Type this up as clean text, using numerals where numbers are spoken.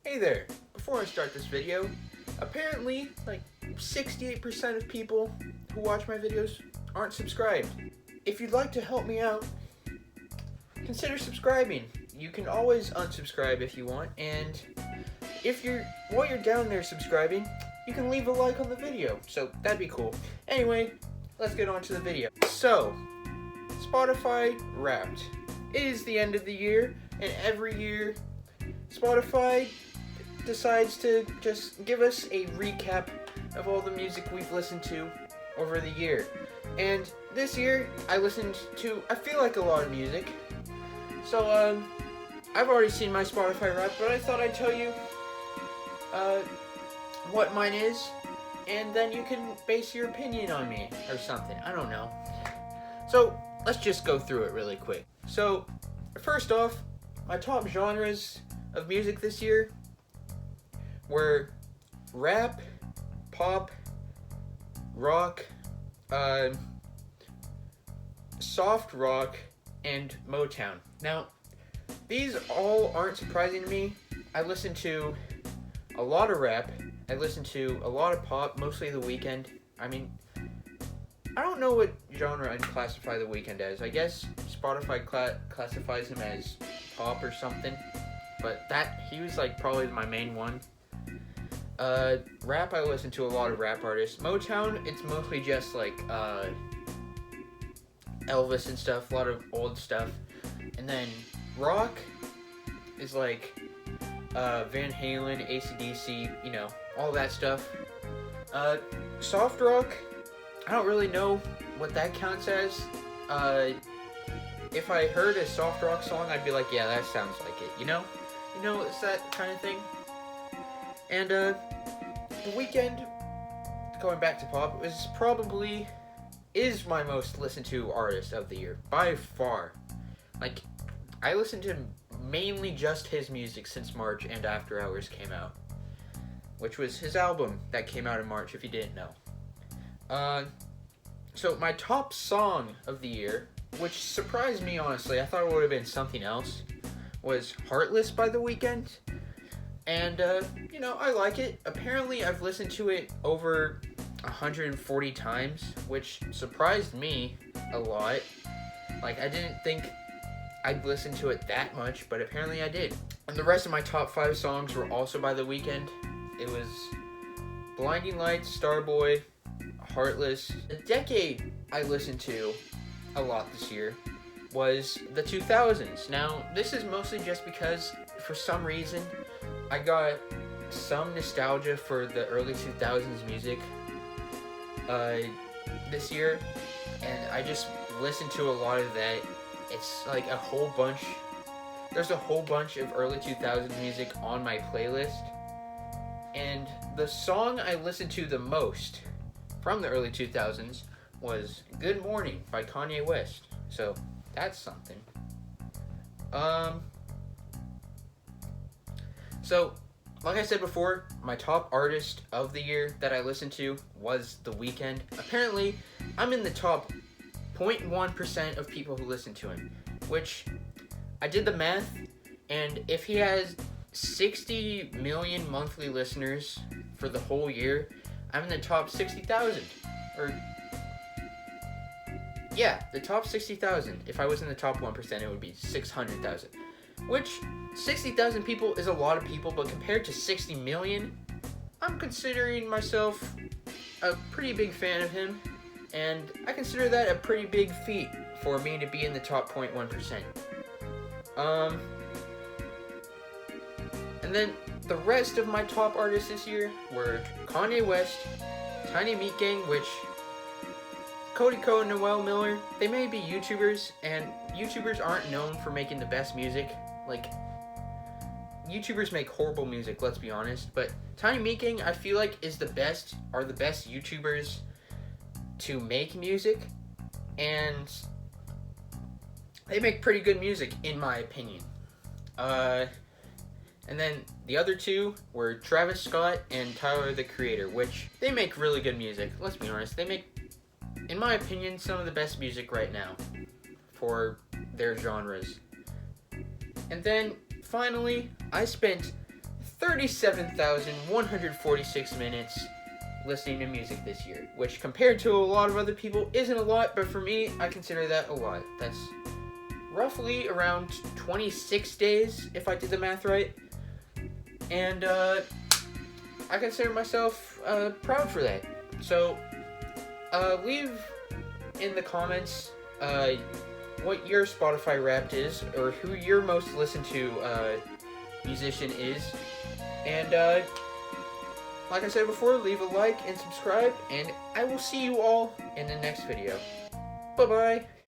Hey there, before I start this video, apparently like 68% of people who watch my videos aren't subscribed. If you'd like to help me out, consider subscribing. You can always unsubscribe if you want, and while you're down there subscribing, you can leave a like on the video, so that'd be cool. Anyway, let's get on to the video. So, Spotify Wrapped. It is the end of the year, and every year Spotify decides to just give us a recap of all the music we've listened to over the year. And this year, I listened to, I feel like, a lot of music. So, I've already seen my Spotify Wrapped, but I thought I'd tell you what mine is, and then you can base your opinion on me or something. I don't know. So, let's just go through it really quick. So, first off, my top genres of music this year were rap, pop, rock, soft rock, and Motown. Now, these all aren't surprising to me. I listen to a lot of rap. I listen to a lot of pop, mostly The Weeknd. I mean, I don't know what genre I'd classify The Weeknd as. I guess Spotify classifies him as pop or something. But he was like probably my main one. Rap, I listen to a lot of rap artists. Motown, it's mostly just like Elvis and stuff, a lot of old stuff. And then rock is like Van Halen, AC/DC, you know, all that stuff. Soft rock, I don't really know what that counts as. If I heard a soft rock song, I'd be like, yeah, that sounds like it, you know? You know, it's that kind of thing. And The Weeknd, going back to pop, is my most listened to artist of the year, by far. Like, I listened to mainly just his music since March and After Hours came out, which was his album that came out in March, if you didn't know. So my top song of the year, which surprised me honestly, I thought it would have been something else, was Heartless by The Weeknd. And, you know, I like it. Apparently, I've listened to it over 140 times, which surprised me a lot. Like, I didn't think I'd listen to it that much, but apparently I did. And the rest of my top 5 songs were also by The Weeknd. It was Blinding Lights, Starboy, Heartless. The decade I listened to a lot this year was the 2000s. Now, this is mostly just because, for some reason, I got some nostalgia for the early 2000s music this year, and I just listened to a lot of that. It's like there's a whole bunch of early 2000s music on my playlist, and the song I listened to the most from the early 2000s was Good Morning by Kanye West. So that's something. So, like I said before, my top artist of the year that I listened to was The Weeknd. Apparently, I'm in the top 0.1% of people who listen to him, which I did the math, and if he has 60 million monthly listeners for the whole year, I'm in the top 60,000. Yeah, the top 60,000. If I was in the top 1%, it would be 600,000. Which, 60,000 people is a lot of people, but compared to 60 million, I'm considering myself a pretty big fan of him, and I consider that a pretty big feat for me to be in the top 0.1%. And then the rest of my top artists this year were Kanye West, Tiny Meat Gang, which Cody Ko and Noel Miller, they may be YouTubers, and YouTubers aren't known for making the best music. Like, YouTubers make horrible music, let's be honest, but Tiny Meat Gang, I feel like, are the best YouTubers to make music, and they make pretty good music, in my opinion. And then the other two were Travis Scott and Tyler, the Creator, which they make really good music, let's be honest. They make, in my opinion, some of the best music right now for their genres. And then, finally, I spent 37,146 minutes listening to music this year, which compared to a lot of other people isn't a lot, but for me, I consider that a lot. That's roughly around 26 days, if I did the math right. And I consider myself proud for that. So leave in the comments what your Spotify Wrapped is, or who your most listened to musician is. And like I said before, leave a like and subscribe, and I will see you all in the next video. Bye-bye.